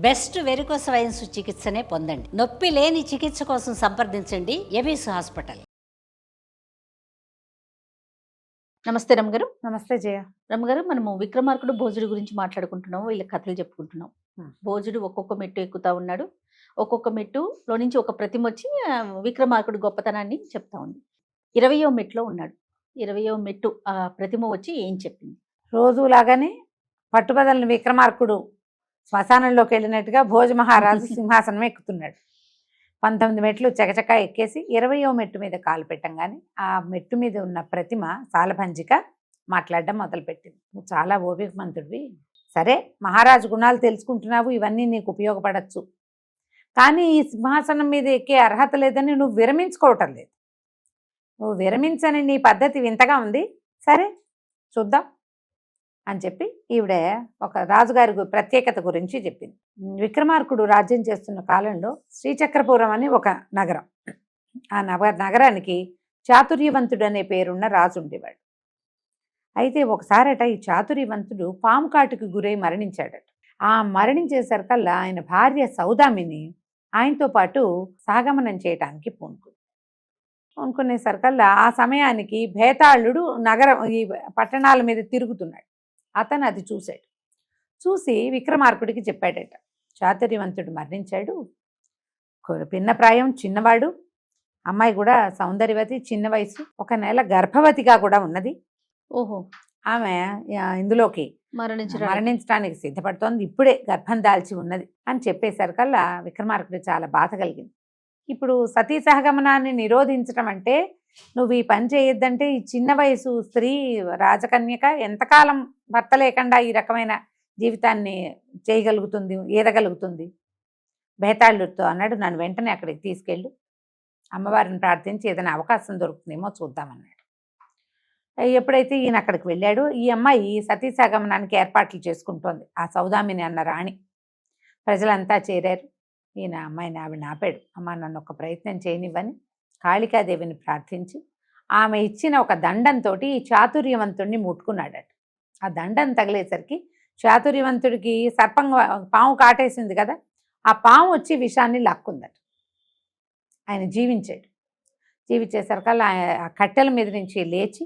Best varicose veins చికిత్సనే పొందండి. నొప్పి లేని చికిత్స కోసం సంప్రదించండి ఎబిస్ హాస్పిటల్. నమస్తే రమ్మగారు. నమస్తే జయ. రమ్మగారు, మనము విక్రమార్కుడు భోజుడు గురించి మాట్లాడుకుంటున్నాము. వీళ్ళ కథలు చెప్పుకుంటున్నాం. భోజుడు ఒక్కొక్క మెట్టు ఎక్కుతా ఉన్నాడు. ఒక్కొక్క మెట్టులో నుంచి ఒక ప్రతిమ వచ్చి విక్రమార్కుడు గొప్పతనాన్ని చెప్తా ఉంది. 20వ మెట్టులో ఉన్నాడు. 20వ మెట్టు ఆ ప్రతిమ వచ్చి ఏం చెప్పింది? రోజులాగానే పట్టుబదలని విక్రమార్కుడు శ్మశానంలోకి వెళ్ళినట్టుగా భోజ మహారాజు సింహాసనం ఎక్కుతున్నాడు. 19 మెట్లు చకచకా ఎక్కేసి 20వ మెట్టు మీద కాలు పెట్టంగానే ఆ మెట్టు మీద ఉన్న ప్రతిమ సాలభంజిక మాట్లాడడం మొదలుపెట్టింది. నువ్వు చాలా ఓపికమంతుడివి, సరే మహారాజు గుణాలు తెలుసుకుంటున్నావు, ఇవన్నీ నీకు ఉపయోగపడచ్చు, కానీ ఈ సింహాసనం మీద ఎక్కే అర్హత లేదని నువ్వు విరమించుకోవటం లేదు. నువ్వు విరమించని నీ పద్ధతి వింతగా ఉంది, సరే చూద్దాం అని చెప్పి ఈవిడ ఒక రాజుగారి ప్రత్యేకత గురించి చెప్పింది. విక్రమార్కుడు రాజ్యం చేస్తున్న కాలంలో శ్రీచక్రపురం అని ఒక నగరం. ఆ నగరానికి చాతుర్యవంతుడు అనే పేరున్న రాజు ఉండేవాడు. అయితే ఒకసారట ఈ చాతుర్యవంతుడు పాము కాటుకు గురై మరణించాడట. ఆ మరణించేసరికల్లా ఆయన భార్య సౌదామిని ఆయనతో పాటు సాగమనం చేయటానికి పూనుకునేసరికల్లా ఆ సమయానికి భేతాళుడు ఈ పట్టణాల మీద తిరుగుతున్నాడు. అతను అది చూశాడు. చూసి విక్రమార్కుడికి చెప్పాడట, చాతుర్యవంతుడు మరణించాడు, పిన్న ప్రాయం, చిన్నవాడు, అమ్మాయి కూడా సౌందర్యవతి, చిన్న వయసు, 1 నెల గర్భవతిగా కూడా ఉన్నది. ఓహో, ఆమె ఇందులోకి మరణించడానికి సిద్ధపడుతోంది, ఇప్పుడే గర్భం దాల్చి ఉన్నది అని చెప్పేసరికల్లా విక్రమార్కుడు చాలా బాధ కలిగింది. ఇప్పుడు సతీ సహగమనాన్ని నిరోధించడం అంటే నువ్వు ఈ పని చేయొద్దంటే ఈ చిన్న వయసు స్త్రీ రాజకన్యక ఎంతకాలం భర్త లేకుండా ఈ రకమైన జీవితాన్ని చేయగలుగుతుంది, ఈదగలుగుతుంది? బేతాళుడితో అన్నాడు, నన్ను వెంటనే అక్కడికి తీసుకెళ్ళు, అమ్మవారిని ప్రార్థించి ఏదైనా అవకాశం దొరుకుతుందేమో చూద్దామన్నాడు. ఎప్పుడైతే ఈయన అక్కడికి వెళ్ళాడు, ఈ అమ్మాయి సతీ సహగమనానికి ఏర్పాట్లు చేసుకుంటోంది. ఆ సౌదామిని అన్న రాణి, ప్రజలంతా చేరారు. ఈయన అమ్మాయిని ఆపాడు. అమ్మ, నన్ను ఒక ప్రయత్నం చేయనివ్వని కాళికాదేవిని ప్రార్థించి ఆమె ఇచ్చిన ఒక దండంతో ఈ చాతుర్యవంతుడిని ముట్టుకున్నాడట. ఆ దండం తగిలేసరికి చాతుర్యవంతుడికి పాము కాటేసింది కదా, ఆ పాము వచ్చి విషాన్ని లాక్కుందట. ఆయన జీవించేసరికల్లా ఆ కట్టెల మీద నుంచి లేచి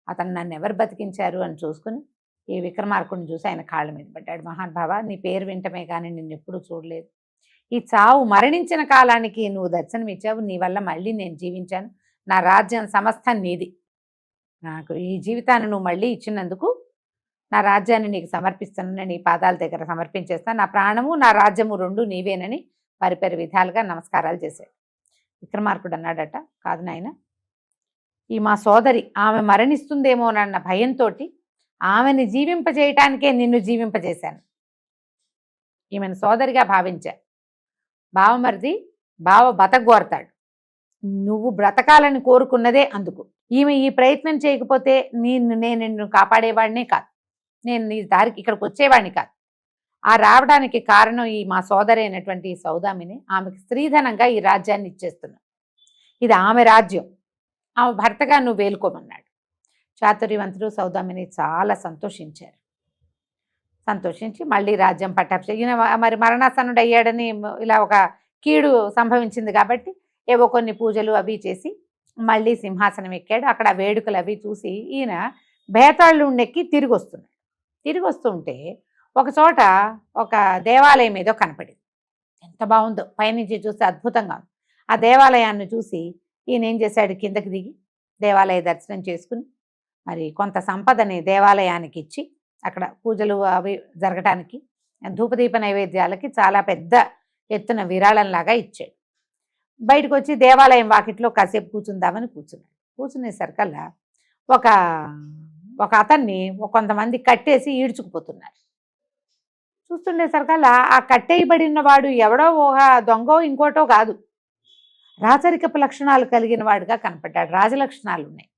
అతను నన్ను ఎవరు బతికించారు అని చూసుకుని ఈ విక్రమార్కుడిని చూసి ఆయన కాళ్ళ మీద పడ్డాడు. మహానుభావ, నీ పేరు వింటమే కానీ నిన్ను ఎప్పుడూ చూడలేదు. ఈ చావు మరణించిన కాలానికి నువ్వు దర్శనం ఇచ్చావు, నీ వల్ల మళ్ళీ నేను జీవించాను, నా రాజ్యం సమస్తం నీది, నాకు ఈ జీవితాన్ని నువ్వు మళ్ళీ ఇచ్చినందుకు నా రాజ్యాన్ని నీకు సమర్పిస్తాను, నీ పాదాల దగ్గర సమర్పించేస్తాను, నా ప్రాణము నా రాజ్యము 2 నీవేనని పరిపరి విధాలుగా నమస్కారాలు చేశాడు. విక్రమార్కుడు అన్నాడట, కాదు నాయన, ఈ మా సోదరి ఆమె మరణిస్తుందేమోనన్న భయంతో ఆమెని జీవింపజేయటానికే నిన్ను జీవింపజేశాను. ఈమెను సోదరిగా భావించా. బావమరిది బావ బతకగోరతాడు, నువ్వు బ్రతకాలని కోరుకున్నదే అందుకు. ఈమె ఈ ప్రయత్నం చేయకపోతే నేను నిన్ను కాపాడేవాడినే కాదు, నేను నీ దారికి ఇక్కడికి వచ్చేవాడిని కాదు. ఆ రావడానికి కారణం ఈ మా సోదరి అయినటువంటి సౌదామిని, ఆమెకి స్త్రీధనంగా ఈ రాజ్యాన్ని ఇచ్చేస్తున్నాను, ఇది ఆమె రాజ్యం, ఆమె భర్తగా నువ్వు వేలుకోమన్నాడు. చాతుర్యవంతుడు సౌదామిని చాలా సంతోషించి మళ్ళీ రాజ్యం ఈయన మరి మరణాసనుడు అయ్యాడని ఇలా ఒక కీడు సంభవించింది కాబట్టి ఏవో కొన్ని పూజలు అవి చేసి మళ్ళీ సింహాసనం ఎక్కాడు. అక్కడ వేడుకలు అవి చూసి ఈయన బేతాళుడిని నెక్కి తిరిగి వస్తుంటే ఒక చోట ఒక దేవాలయం ఏదో కనపడింది. ఎంత బాగుందో, పైనుంచి చూస్తే అద్భుతంగా ఉంది. ఆ దేవాలయాన్ని చూసి ఈయన ఏం చేశాడు, కిందకి దిగి దేవాలయ దర్శనం చేసుకుని మరి కొంత సంపదని దేవాలయానికి ఇచ్చి అక్కడ పూజలు అవి జరగటానికి ధూపదీప నైవేద్యాలకి చాలా పెద్ద ఎత్తున విరాళంలాగా ఇచ్చాడు. బయటకు వచ్చి దేవాలయం వాకిట్లో కాసేపు కూర్చుందామని కూర్చునేసరికల్లా ఒక అతన్ని కొంతమంది కట్టేసి ఈడ్చుకుపోతున్నారు. చూస్తుండేసరికల్లా ఆ కట్టేయబడిన వాడు ఎవడో ఒక దొంగో ఇంకోటో కాదు, రాచరికపు లక్షణాలు కలిగిన వాడుగా కనపడ్డాడు. రాజలక్షణాలు ఉన్నాయి.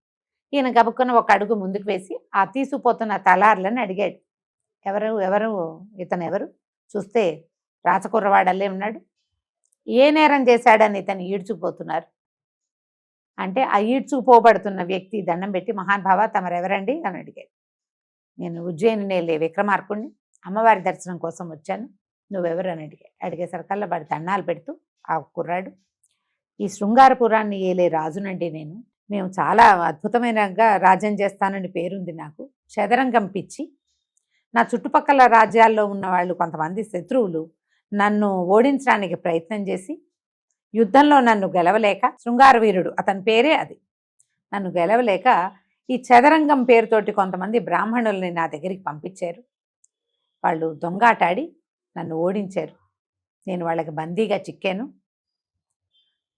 ఈయన గబుక్కున ఒక అడుగు ముందుకు వేసి ఆ తీసుకుపోతున్న తలార్లని అడిగాడు, ఎవరు ఇతను ఎవరు? చూస్తే రాచకుర్రవాడల్లే ఉన్నాడు, ఏ నేరం చేశాడని ఇతను ఈడ్చుకుపోతున్నారు అంటే ఆ ఈడ్చుకుపోబడుతున్న వ్యక్తి దండం పెట్టి, మహానుభావ తమరెవరండి అని అడిగాడు. నేను ఉజ్జయిని విక్రమార్కుడిని, అమ్మవారి దర్శనం కోసం వచ్చాను, నువ్వెవరు అని అడిగేసరికల్లా వాడి దండాలు పెడుతూ ఆ కుర్రాడు, ఈ శృంగారపురాన్ని ఏలే రాజునండి నేను. మేము చాలా అద్భుతమైనగా రాజ్యం చేస్తానని పేరుంది నాకు. చదరంగం పిచ్చి. నా చుట్టుపక్కల రాజ్యాల్లో ఉన్న వాళ్ళు కొంతమంది శత్రువులు నన్ను ఓడించడానికి ప్రయత్నం చేసి యుద్ధంలో నన్ను గెలవలేక, శృంగార వీరుడు అతని పేరే అది, నన్ను గెలవలేక ఈ చదరంగం పేరుతోటి కొంతమంది బ్రాహ్మణుల్ని నా దగ్గరికి పంపించారు. వాళ్ళు దొంగాటాడి నన్ను ఓడించారు. నేను వాళ్ళకి బందీగా చిక్కాను.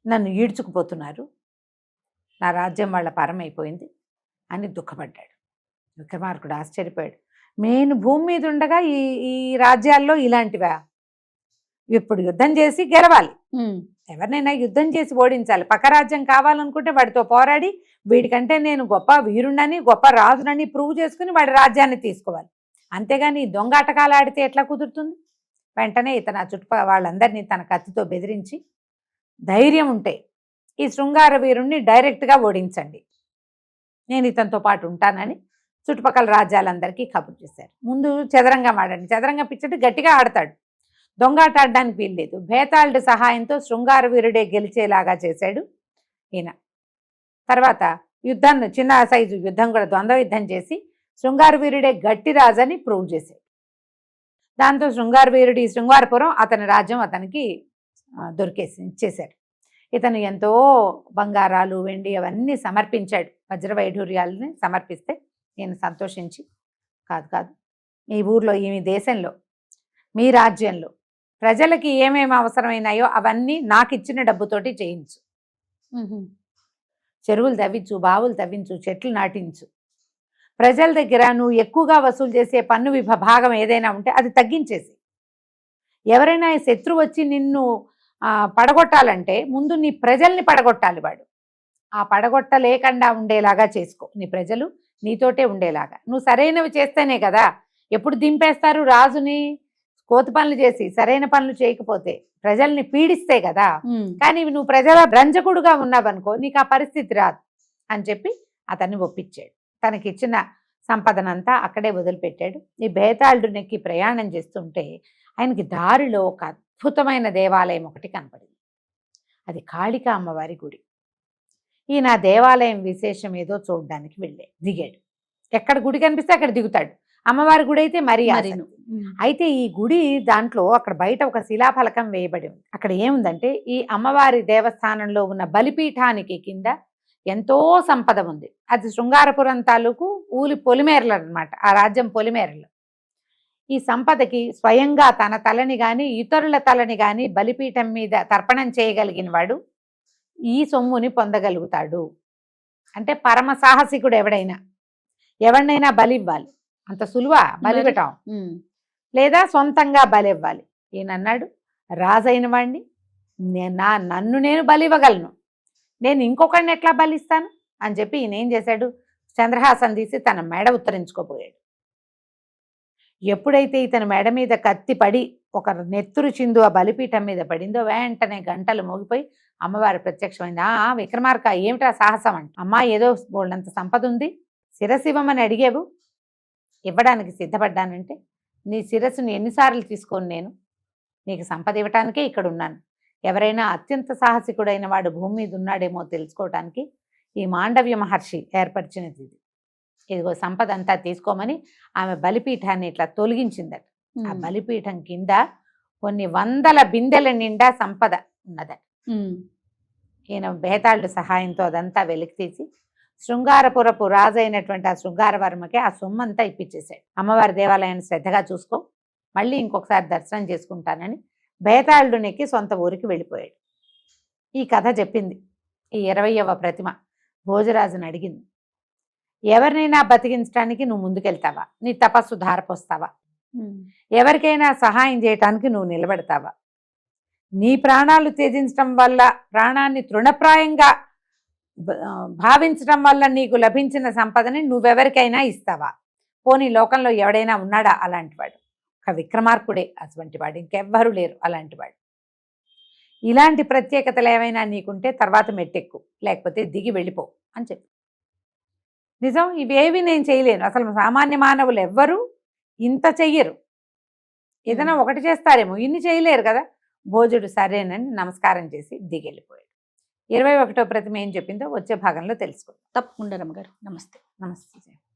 నన్ను ఈడ్చుకుపోతున్నారు. నా రాజ్యం వాళ్ళ పరమైపోయింది అని దుఃఖపడ్డాడు. విక్రమార్కుడు ఆశ్చర్యపోయాడు. నేను భూమి మీద ఉండగా ఈ ఈ రాజ్యాల్లో ఇలాంటివా? ఇప్పుడు యుద్ధం చేసి గెలవాలి, ఎవరినైనా యుద్ధం చేసి ఓడించాలి. పక్క రాజ్యం కావాలనుకుంటే వాడితో పోరాడి వీడికంటే నేను గొప్ప వీరుండని, గొప్ప రాజునని ప్రూవ్ చేసుకుని వాడి రాజ్యాన్ని తీసుకోవాలి. అంతేగాని దొంగాటకాలు ఆడితే ఎట్లా కుదురుతుంది? వెంటనే ఇతను చుట్టుపక్కల వాళ్ళందరినీ తన కత్తితో బెదిరించి, ధైర్యం ఉంటే ఈ శృంగార వీరుణ్ణి డైరెక్ట్గా ఓడించండి, నేను ఇతనితో పాటు ఉంటానని చుట్టుపక్కల రాజ్యాలందరికీ కబురు చేశారు. ముందు చదరంగం ఆడండి. చదరంగం పిచ్చటి గట్టిగా ఆడతాడు, దొంగాట ఆడడానికి వీల్లేదు. భేతాళుడి సహాయంతో శృంగార వీరుడే గెలిచేలాగా చేశాడు ఈయన. తర్వాత యుద్ధాన్ని, చిన్న సైజు యుద్ధం కూడా ద్వంద్వ యుద్ధం చేసి శృంగార వీరుడే గట్టి రాజని ప్రూవ్ చేశాడు. దాంతో శృంగార వీరుడి శృంగారపురం అతని రాజ్యం అతనికి ఇచ్చేశాడు. ఇతను ఎంతో బంగారాలు, వెండి అవన్నీ సమర్పించాడు. వజ్రవైఢూర్యాలని సమర్పిస్తే నేను సంతోషించి, కాదు మీ ఊర్లో, మీ దేశంలో, మీ రాజ్యంలో ప్రజలకి ఏమేమి అవసరమైనాయో అవన్నీ నాకు ఇచ్చిన డబ్బుతోటి చేయించు. చెరువులు తవ్వించు, బావులు తవ్వించు, చెట్లు నాటించు. ప్రజల దగ్గర నువ్వు ఎక్కువగా వసూలు చేసే పన్ను భాగం ఏదైనా ఉంటే అది తగ్గించేసి, ఎవరైనా శత్రువు వచ్చి నిన్ను పడగొట్టాలంటే ముందు నీ ప్రజల్ని పడగొట్టాలి వాడు. ఆ పడగొట్టలేకుండా ఉండేలాగా చేసుకో. నీ ప్రజలు నీతోటే ఉండేలాగా నువ్వు సరైనవి చేస్తేనే కదా. ఎప్పుడు దింపేస్తారు రాజుని? కోతి పనులు చేసి సరైన పనులు చేయకపోతే, ప్రజల్ని పీడిస్తే కదా. కానీ నువ్వు ప్రజల రంజకుడుగా ఉన్నావనుకో, నీకు ఆ పరిస్థితి రాదు అని చెప్పి అతన్ని ఒప్పించాడు. తనకిచ్చిన సంపదనంతా అక్కడే వదిలిపెట్టాడు. ఈ భేతాళుడికి ప్రయాణం చేస్తుంటే ఆయనకి దారిలో ఒక అద్భుతమైన దేవాలయం ఒకటి కనపడింది. అది కాళికా అమ్మవారి గుడి. ఈయన దేవాలయం విశేషం ఏదో చూడడానికి దిగాడు. ఎక్కడ గుడి కనిపిస్తే అక్కడ దిగుతాడు. అమ్మవారి గుడి అయితే మరీ అయితే ఈ గుడి దాంట్లో అక్కడ బయట ఒక శిలాఫలకం వేయబడి ఉంది. అక్కడ ఏముందంటే, ఈ అమ్మవారి దేవస్థానంలో ఉన్న బలిపీఠానికి కింద ఎంతో సంపద ఉంది. అది శృంగారపురం తాలూకు పొలిమేరలు అనమాట. ఆ రాజ్యం పొలిమేరలు. ఈ సంపదకి స్వయంగా తన తలని గాని ఇతరుల తలని గాని బలిపీఠం మీద తర్పణం చేయగలిగిన వాడు ఈ సొమ్ముని పొందగలుగుతాడు. అంటే పరమ సాహసికుడు ఎవరినైనా బలి ఇవ్వాలి. అంత సులువా బలి పెట్టాం? లేదా సొంతంగా బలి ఇవ్వాలి. ఈయన అన్నాడు, రాజైన వాడిని నన్ను నేను బలి ఇవ్వగలను, నేను ఇంకొకడిని ఎట్లా బలిస్తాను అని చెప్పి ఈయన ఏం చేశాడు, చంద్రహాసం తీసి తన మెడ ఉత్తరించుకోపోయాడు. ఎప్పుడైతే ఇతని మెడ మీద కత్తి పడి ఒక నెత్తురు చిందు ఆ బలిపీఠం మీద పడిందో, వెంటనే గంటలు మోగిపోయి అమ్మవారు ప్రత్యక్షమైంది. విక్రమార్క, ఏమిటా సాహసం అంట? అమ్మా, ఏదో వాళ్ళంత సంపద ఉంది, శిరసివ్వమని అడిగేవు, ఇవ్వడానికి సిద్ధపడ్డానంటే నీ శిరస్సును ఎన్నిసార్లు తీసుకొని నేను నీకు సంపద ఇవ్వటానికే ఇక్కడ ఉన్నాను. ఎవరైనా అత్యంత సాహసికుడైన వాడు భూమి మీద ఉన్నాడేమో తెలుసుకోవటానికి ఈ మాండవ్య మహర్షి ఏర్పరిచినది ఇది. ఇదిగో సంపద అంతా తీసుకోమని ఆమె బలిపీఠాన్ని ఇట్లా తొలగించిందట. ఆ బలిపీఠం కింద కొన్ని వందల బిందెల నిండా సంపద ఉన్నదట. ఈయన భేతాళుడి సహాయంతో అదంతా వెలికి తీసి శృంగారపురపు రాజు అయినటువంటి ఆ శృంగారవర్మకి ఆ సొమ్మంతా ఇప్పించేశాడు. అమ్మవారి దేవాలయాన్ని శ్రద్ధగా చూసుకో, మళ్ళీ ఇంకొకసారి దర్శనం చేసుకుంటానని భేతాళుడికి సొంత ఊరికి వెళ్ళిపోయాడు. ఈ కథ చెప్పింది ఈ 20వ ప్రతిమ. భోజరాజుని అడిగింది, ఎవరినైనా బతికించడానికి నువ్వు ముందుకెళ్తావా? నీ తపస్సు ధారపోస్తావా? ఎవరికైనా సహాయం చేయటానికి నువ్వు నిలబెడతావా? నీ ప్రాణాలు త్యజించడం వల్ల, ప్రాణాన్ని తృణప్రాయంగా భావించడం వల్ల నీకు లభించిన సంపదని నువ్వెవరికైనా ఇస్తావా? పోనీ లోకంలో ఎవడైనా ఉన్నాడా అలాంటి వాడు? ఒక విక్రమార్కుడే అటువంటి వాడు, ఇంకెవ్వరూ లేరు అలాంటి వాడు. ఇలాంటి ప్రత్యేకతలు ఏమైనా నీకుంటే తర్వాత మెట్టెక్కు, లేకపోతే దిగి వెళ్ళిపో అని చెప్పి. నిజం, ఇవేవి నేను చేయలేను. అసలు సామాన్య మానవులు ఎవ్వరూ ఇంత చెయ్యరు. ఏదైనా ఒకటి చేస్తారేమో, ఇన్ని చేయలేరు కదా. భోజుడు సరేనని నమస్కారం చేసి దిగెళ్ళిపోయాడు. 21వ ప్రతిమ ఏం చెప్పిందో వచ్చే భాగంలో తెలుసుకుందాం. తప్పకుండా రమ్మగారు. నమస్తే. నమస్తే.